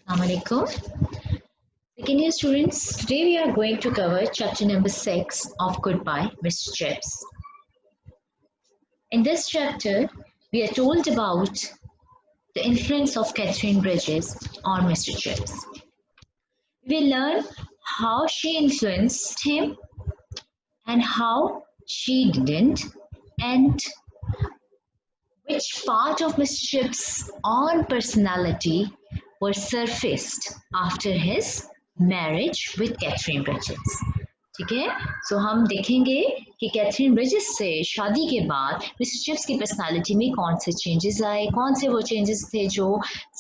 Assalamualaikum. Second year students, today we are going to cover chapter number 6 of Goodbye, Mr. Chips. In this chapter, we are told about the influence of Catherine Bridges on Mr. Chips. We learn how she influenced him and how she didn't, and which part of Mr. Chips' own personality were surfaced after his marriage with Catherine Bridges. ठीक है, सो हम देखेंगे कि Catherine bridges से शादी के बाद mister chips की पर्सनालिटी में कौन से चेंजेस आए, कौन से वो चेंजेस थे जो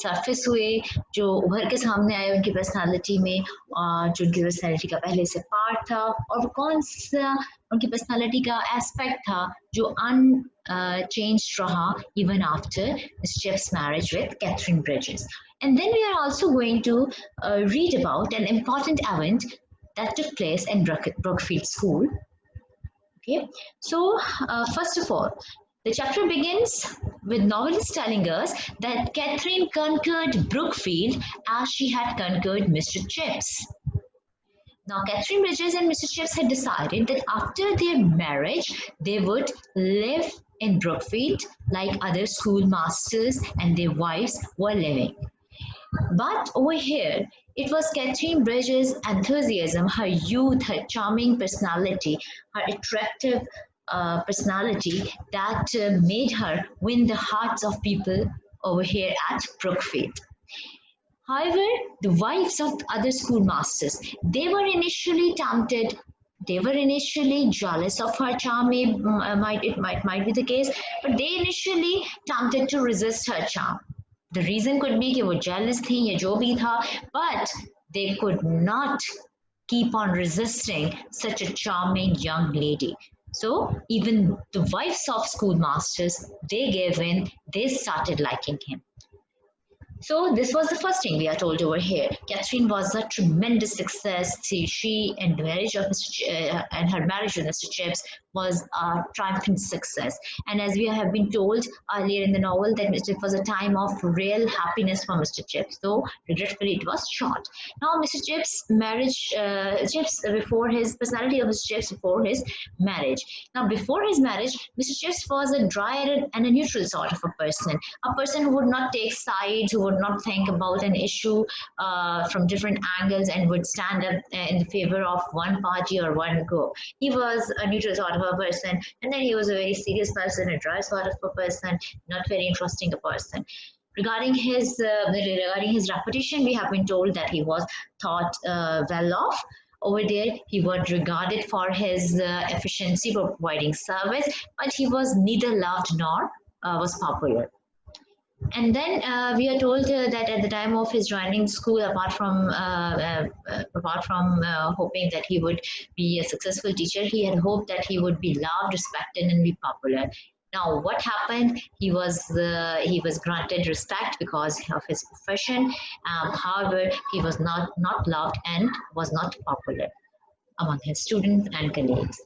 सरफेस हुए, जो उभर के सामने आए उनकी पर्सनालिटी में, जो उनकी पर्सनालिटी का पहले से पार्ट था, और कौन सा उनकी पर्सनालिटी का एस्पेक्ट था जो unchanged रहा even after Mr. Chips' marriage with Catherine Bridges. And then we are also going to read about an important event that took place in Brookfield School. Okay, so first of all, the chapter begins with novelist telling us that Catherine conquered Brookfield as she had conquered Mr. Chips. Now, Catherine Bridges and Mr. Chips had decided that after their marriage, they would live in Brookfield like other schoolmasters and their wives were living. But over here, it was Catherine Bridges' enthusiasm, her youth, her charming personality, her attractive personality that made her win the hearts of people over here at Brookfield. However, the wives of the other schoolmasters, they were initially tempted, they were initially jealous of her charm. It might be the case, but they initially tempted to resist her charm. The reason could be कि वो jealous थी या जो भी था, but they could not keep on resisting such a charming young lady. So even the wives of schoolmasters, they gave in, they started liking him. So this was the first thing we are told over here. Catherine was a tremendous success. She and marriage of and her marriage with Mr. Chips was a triumphant success. And as we have been told earlier in the novel, that it was a time of real happiness for Mr. Chips, though regretfully it was short. Now Mr. Chips' marriage, before his personality of Mr. Chips before his marriage. Now before his marriage, Mr. Chips was a dry and a neutral sort of a person who would not take sides, who would not think about an issue from different angles and would stand up in the favor of one party or one group. He was a neutral sort of a person, and then he was a very serious person, a dry sort of a person, not very interesting a person. Regarding his reputation, we have been told that he was thought well off. Over there, he was regarded for his efficiency for providing service, but he was neither loved nor was popular. And then we are told that at the time of his joining school, apart from hoping that he would be a successful teacher, he had hoped that he would be loved, respected, and be popular. Now, what happened? He was granted respect because of his profession. However, he was not loved and was not popular among his students and colleagues.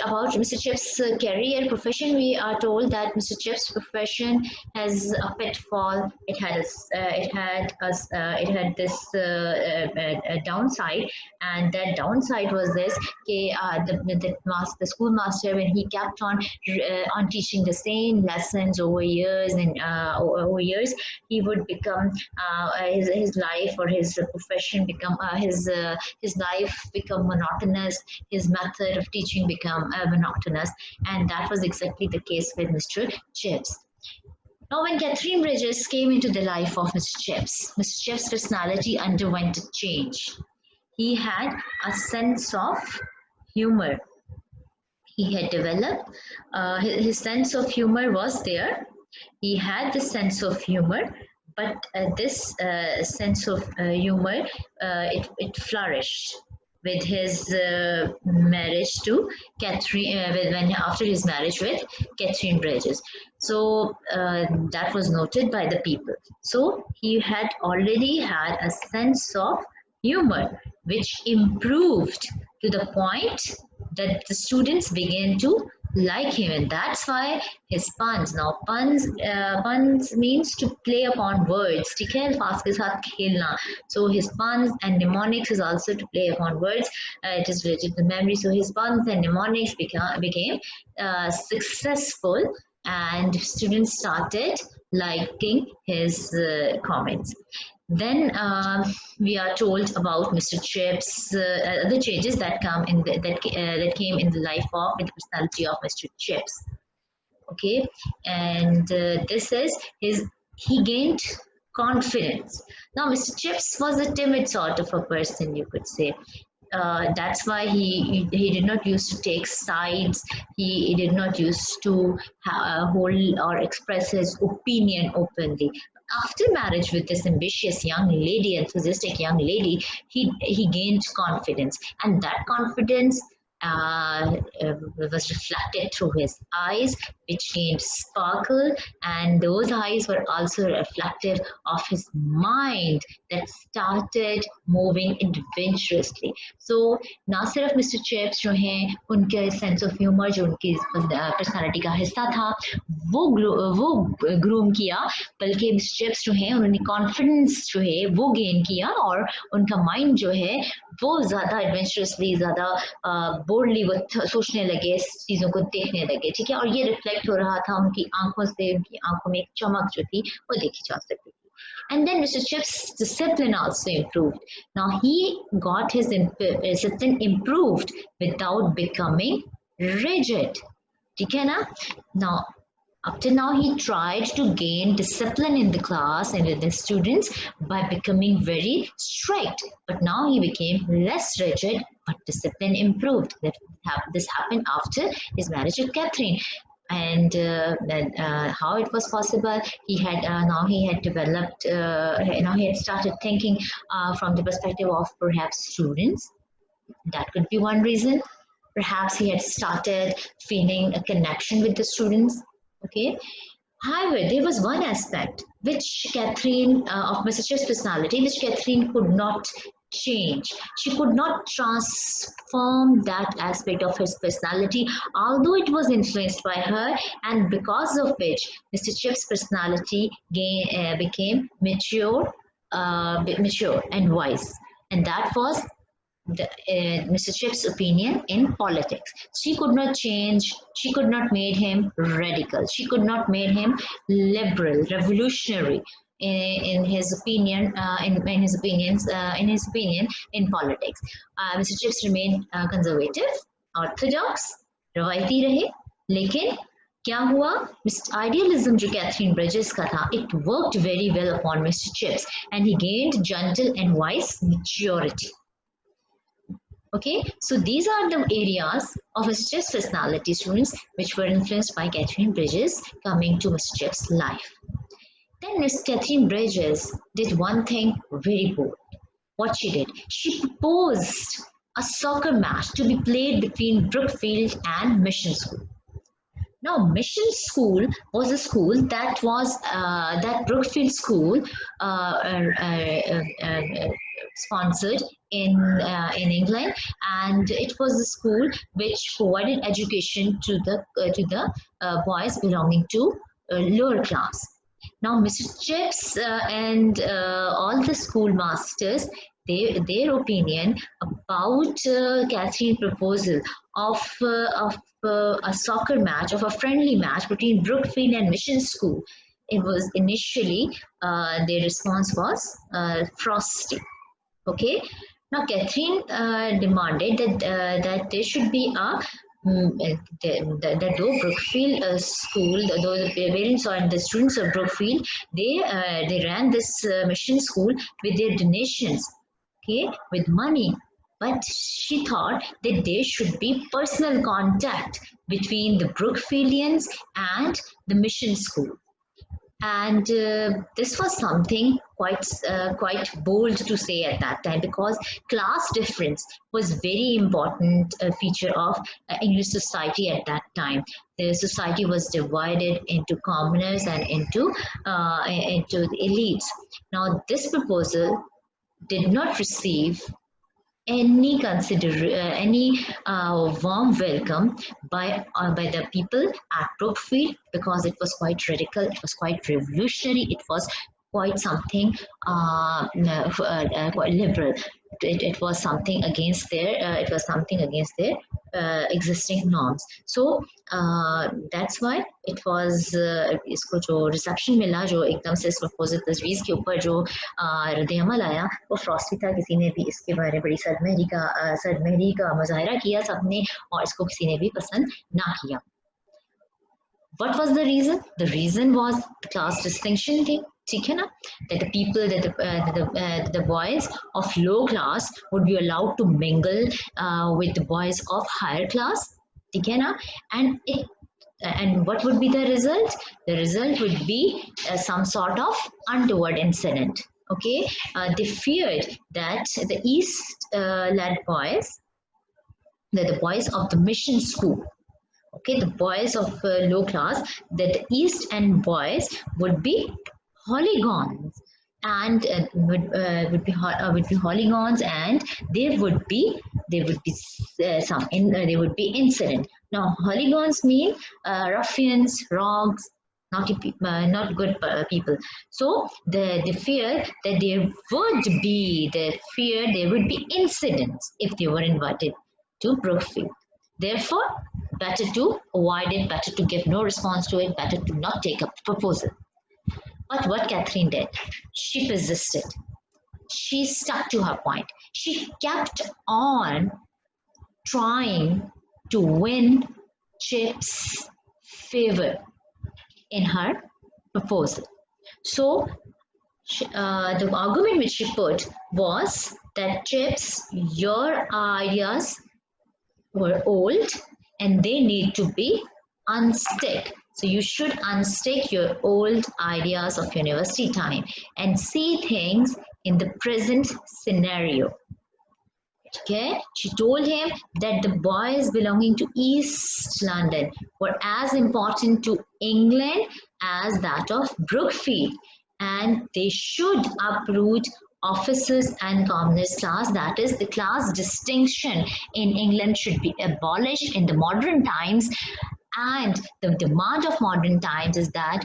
About Mr. Chips' career profession, we are told that Mr. Chips' profession has a pitfall. It had this downside, and that downside was this: the schoolmaster, when he kept on teaching the same lessons over years and over years, he would become his life or his profession become his life become monotonous. His method of teaching become monotonous, and that was exactly the case with Mr. Chips. Now, when Catherine Bridges came into the life of Mr. Chips' personality underwent a change. He had a sense of humor. He had developed, his sense of humor was there. He had the sense of humor, but this sense of humor, it flourished with his marriage to Catherine, after his marriage with Catherine Bridges. So that was noted by the people. So he had already had a sense of humor, which improved to the point that the students began to like him, and that's why his puns. Now puns means to play upon words. ठीक है, अल्फाज के साथ खेलना. So his puns and mnemonics is also to play upon words. It is related to memory. So his puns and mnemonics became successful, and students started liking his comments. Then we are told about Mr. Chips, the changes that come in that came in the life of in the personality of Mr. Chips. Okay, and this is he gained confidence. Now, Mr. Chips was a timid sort of a person, you could say. That's why he did not used to take sides. He did not used to hold or express his opinion openly. After marriage with this ambitious young lady, enthusiastic young lady, he gained confidence, and that confidence was reflected through his eyes, which gained sparkle, and those eyes were also reflective of his mind that started moving adventurously. So ना सिर्फ mister chips जो हैं उनके sense of humour जो उनकी personality का हिस्सा था वो ग्रूम किया, बल्कि मिस्टर चिप्स जो हैं उन्होंने कॉन्फिडेंस जो है वो गेन किया, और उनका माइंड जो है वो ज़्यादा एडवेंचरसली, ज़्यादा बोल्डली वो सोचने लगे, चीज़ों को देखने लगे. ठीक है, और ये रिफ्लेक्ट हो रहा था उनकी आंखों से. उनकी आंखों में एक चमक जो थी वो देखी जा सकती थी. And then Mr. Chip's discipline also improved. Now he got his discipline improved without becoming rigid. ठीक है ना? Now up till now, he tried to gain discipline in the class and with the students by becoming very strict. But now he became less rigid, but discipline improved. This happened after his marriage with Catherine. And how it was possible? He had developed. Now he had started thinking from the perspective of perhaps students. That could be one reason. Perhaps he had started feeling a connection with the students. Okay. However, there was one aspect which Catherine of Mr. Chip's personality, which Catherine could not change. She could not transform that aspect of his personality, although it was influenced by her, and because of which Mr. Chip's personality became mature and wise, and that was Mr. Chip's opinion in politics. She could not change. She could not make him radical. She could not make him liberal, revolutionary in his opinion. In his opinion in politics, Mr. Chips remained conservative, orthodox, रवायती रहे. लेकिन क्या हुआ? Idealism जो Catherine bridges का था, it worked very well upon Mr. Chips, and he gained gentle and wise maturity. Okay, so these are the areas of Mr. Chip's personality, students, which were influenced by Catherine Bridges coming to Mr. Chip's life. Then Miss Catherine Bridges did one thing very bold. What she did? She proposed a soccer match to be played between Brookfield and Mission School. Now, Mission School was a school that was that Brookfield School sponsored in England, and it was a school which provided education to the boys belonging to lower class. Now, Mr. Chips and all the schoolmasters, their opinion about Catherine's proposal of a soccer match, of a friendly match between Brookfield and Mission School, it was initially their response was frosty. Okay. Now, Catherine demanded that there should be that though Brookfield school, though the parents and the students of Brookfield, they ran this mission school with their donations, okay, with money. But she thought that there should be personal contact between the Brookfieldians and the mission school. And this was something quite bold to say at that time, because class difference was very important feature of English society at that time. The society was divided into commoners and into the elites. Now, this proposal did not receive any warm welcome by the people at Brookfield, because it was quite radical, it was quite revolutionary, it was quite something quite liberal. It was something against their existing norms. So that's why it was इसको जो reception मिला, जो एकदम से इस proposal तजवीज़ के ऊपर जो रद्द-ए-अमल आया, वो फ्रॉस्टी था। किसी ने भी इसके बारे में बड़ी सरमहरी का मुजाहरा किया सबने, और इसको किसी ने भी पसंद ना किया। What was the reason? The reason was the class distinction thing. ठीक है ना, that the people that the boys of low class would be allowed to mingle with the boys of higher class. ठीक है ना, and what would be the result? The result would be some sort of untoward incident. Okay, they feared that the East led boys, the boys of the mission school, okay, the boys of low class, that the East End boys would be hooligans, and would be hooligans, and there would be incident. Now hooligans mean ruffians, rogues, not good people. So the fear that there would be incidents if they were invited to Brookfield. Therefore, better to avoid it, better to give no response to it, better to not take up the proposal. But what Catherine did, she persisted. She stuck to her point. She kept on trying to win Chip's favor in her proposal. So the argument which she put was that Chips, your ideas were old and they need to be unstick. So you should unstick your old ideas of university time and see things in the present scenario. Okay, she told him that the boys belonging to East London were as important to England as that of Brookfield, and they should uproot officers and commoners class, that is the class distinction in England should be abolished in the modern times. And the demand of modern times is that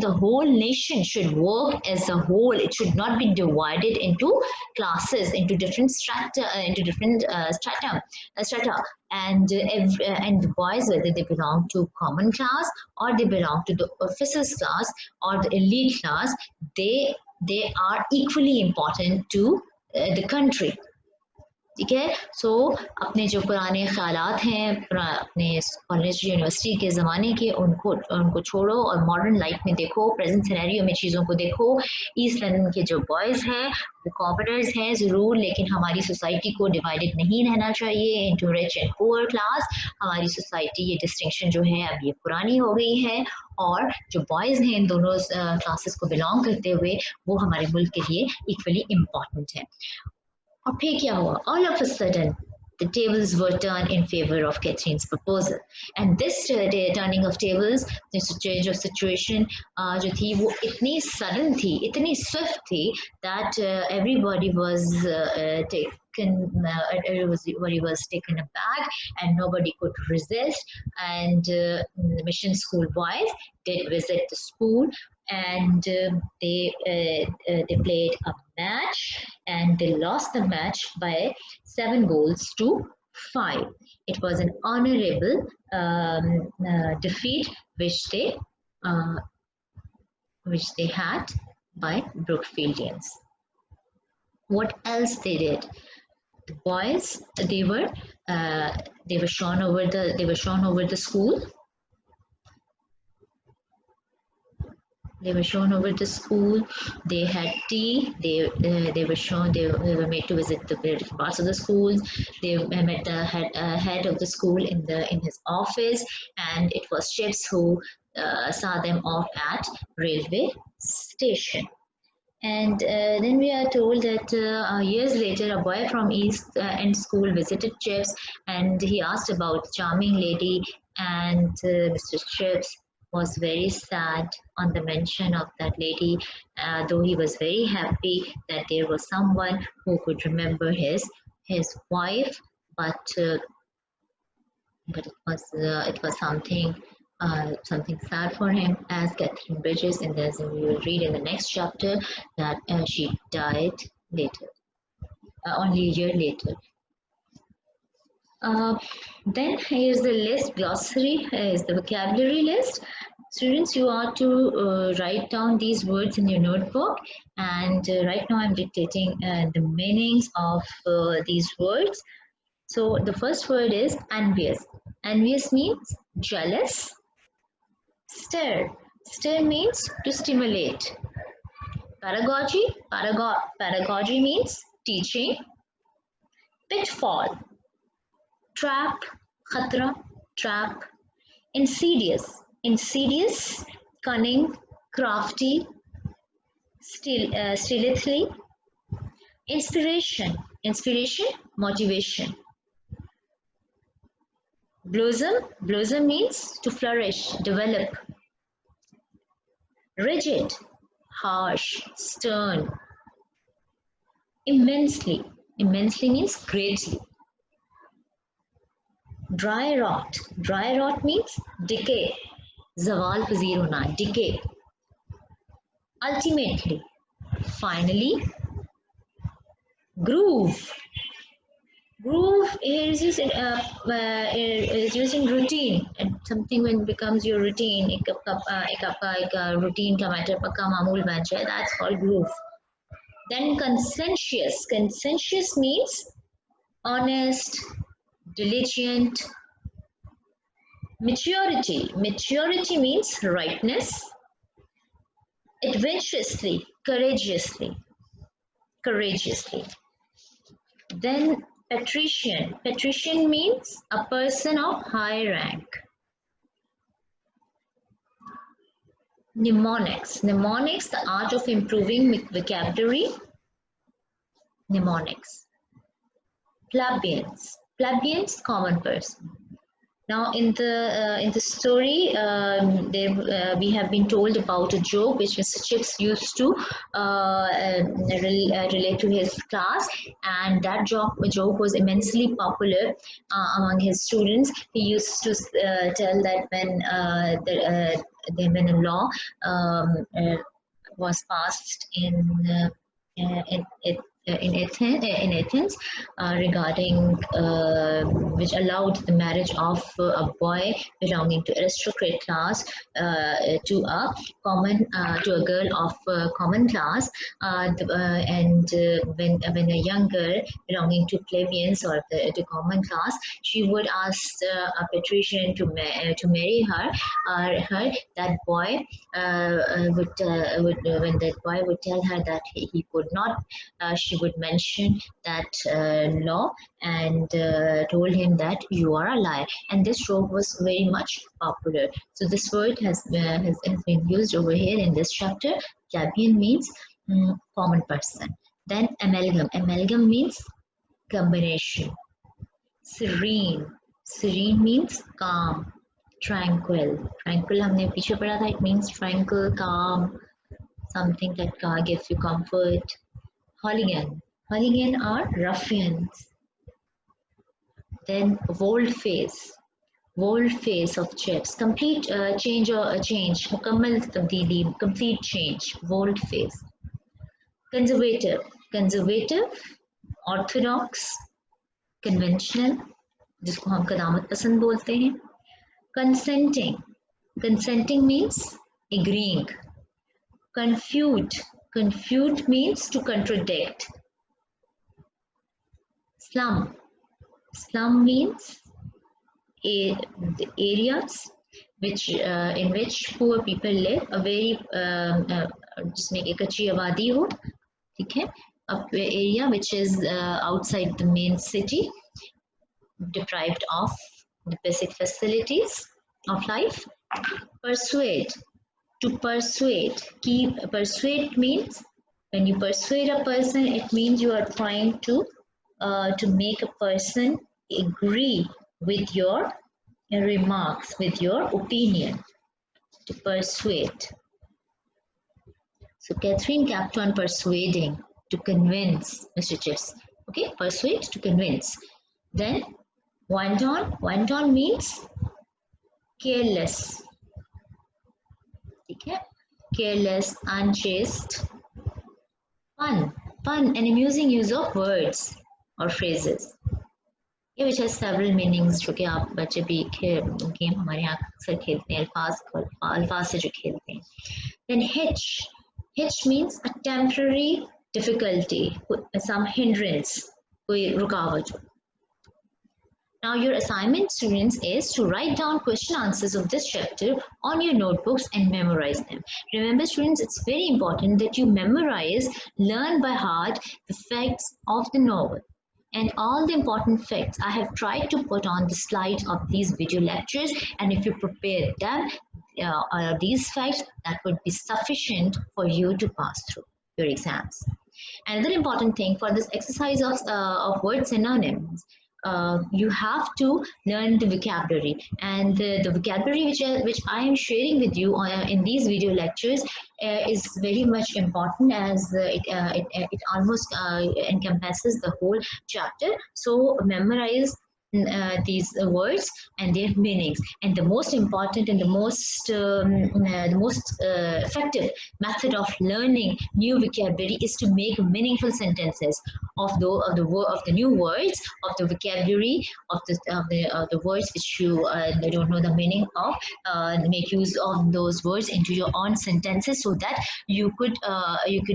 the whole nation should work as a whole. It should not be divided into classes, into different strata, and the boys, whether they belong to common class or they belong to the officers class or the elite class, they are equally important to the country. ठीक है, सो अपने जो पुराने ख्यालात हैं अपने college university के ज़माने के, उनको छोड़ो और मॉडर्न लाइफ में देखो, प्रेजेंट सिनेरियो में चीज़ों को देखो। ईस्ट लंदन के जो बॉयज़ हैं वो कॉम्पिटर्स हैं ज़रूर, लेकिन हमारी सोसाइटी को डिवाइडेड नहीं रहना चाहिए into rich and poor class. हमारी सोसाइटी ये डिस्टिंक्शन जो है अब ये पुरानी हो गई है, और जो बॉयज़ हैं इन दोनों क्लासेस को बिलोंग करते हुए वो हमारे मुल्क के लिए इक्वली इम्पॉर्टेंट है। और फिर क्या हुआ? All of a sudden, the tables were turned in favor of Catherine's proposal, and this turning of tables, this change of situation, जो थी वो इतनी sudden थी, इतनी swift थी that everybody was taken aback and nobody could resist. And the mission school boys did visit the school, and they played a match and they lost the match by 7 goals to 5. It was an honorable defeat which they had by Brookfieldians. What else they did? The boys, they were shown over the school. They were shown over the school. They had tea. They were made to visit the different parts of the schools. They met the head of the school in his office, and it was Chips who saw them off at railway station. And then we are told that years later, a boy from East End School visited Chips, and he asked about the charming lady, and Mr. Chips was very sad on the mention of that lady, though he was very happy that there was someone who could remember his his wife, but it was something sad for him, as Catherine Bridges, and as we will read in the next chapter that she died later, only a year later. Then here's the list, glossary is the vocabulary list. Students, you are to write down these words in your notebook, and right now I'm dictating the meanings of these words. So the first word is envious. Envious means jealous. Stir. Stir means to stimulate. Pedagogy. Pedagogy means teaching. Pitfall. Trap. Khatra. Trap. Insidious. Insidious. Cunning. Crafty. Stealthily. Inspiration. Inspiration. Motivation. Blossom. Blossom means to flourish, develop. Rigid. Harsh. Stern. Immensely. Immensely means greatly. Dry rot. Dry rot means decay. Zawal pazir hona, decay. Ultimately. Finally. Groove. Groove is used in routine. And something when it becomes your routine, एक routine का matter पक्का मामूल बन जाए, that's called groove. Then conscientious. Conscientious means honest, diligent. Maturity. Maturity means rightness. Adventurously, courageously. Courageously. Then patrician. Patrician means a person of high rank. Mnemonics. Mnemonics, the art of improving vocabulary. Mnemonics. Plebeians. Plebeians, common person. Now, in the story, we have been told about a joke which Mr. Chips used to relate to his class, and that joke was immensely popular among his students. He used to tell that when a law was passed in Athens regarding which allowed the marriage of a boy belonging to aristocrat class to a girl of common class, and when a young girl belonging to plebeians or the common class, she would ask a patrician to marry her. That boy would when that boy would tell her that he could not, she would mention that law and told him that you are a liar. And this joke was very much popular. So this word has been used over here in this chapter. Plebeian means common person. Then amalgam. Amalgam means combination. Serene. Serene means calm. Tranquil. Tranquil हमने पीछे पढ़ा था. It means tranquil, calm, something that gives you comfort. Hooligan. Hooligan are ruffians. Then volte-face. Volte-face of chips. Complete change or change. मुकम्मल तब्दीली. Complete change. Volte-face. Conservative. Conservative. Orthodox. Conventional. जिसको हम कदामत पसंद बोलते हैं. Consenting. Consenting means agreeing. Confute. Confute means to contradict. Slum. Slum means the areas in which poor people live. A very जिसमें एक अच्छी आबादी हो, ठीक है? A area which is outside the main city, deprived of the basic facilities of life. Persuade. To persuade. Persuade means when you persuade a person, it means you are trying to make a person agree with your remarks, with your opinion. To persuade. So Catherine kept on persuading to convince Mr. Chips. Okay, persuade, to convince. Then wanton means careless. ठीक है? Careless, unchaste. Fun, an amusing use of words or phrases. ये which has several meanings जो कि आप बच्चे भी game हमारे यहाँ अक्सर खेलते हैं अल्फाज से जो खेलते हैं. Then hitch means a temporary difficulty, some hindrance, कोई रुकावट. Now your assignment, students, is to write down question answers of this chapter on your notebooks and memorize them. Remember, students, it's very important that you memorize, learn by heart the facts of the novel. And all the important facts I have tried to put on the slide of these video lectures, and if you prepare them, these facts, that would be sufficient for you to pass through your exams. Another important thing for this exercise of word synonyms, you have to learn the vocabulary, and the vocabulary which I am sharing with you in these video lectures is very much important, as it almost encompasses the whole chapter. So memorize these words and their meanings. And the most important and the most effective method of learning new vocabulary is to make meaningful sentences of the new words, of the vocabulary, of the words which you don't know the meaning of. Make use of those words into your own sentences, so that you could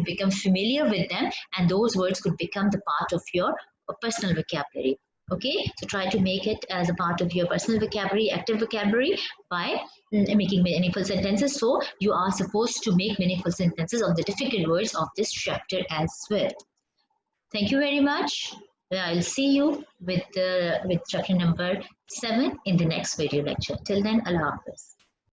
become familiar with them, and those words could become the part of your personal vocabulary. Okay, so try to make it as a part of your personal vocabulary, active vocabulary, by making meaningful sentences. So you are supposed to make meaningful sentences of the difficult words of this chapter as well. Thank you very much. I'll see you with chapter number 7 in the next video lecture. Till then, Allah Hafiz.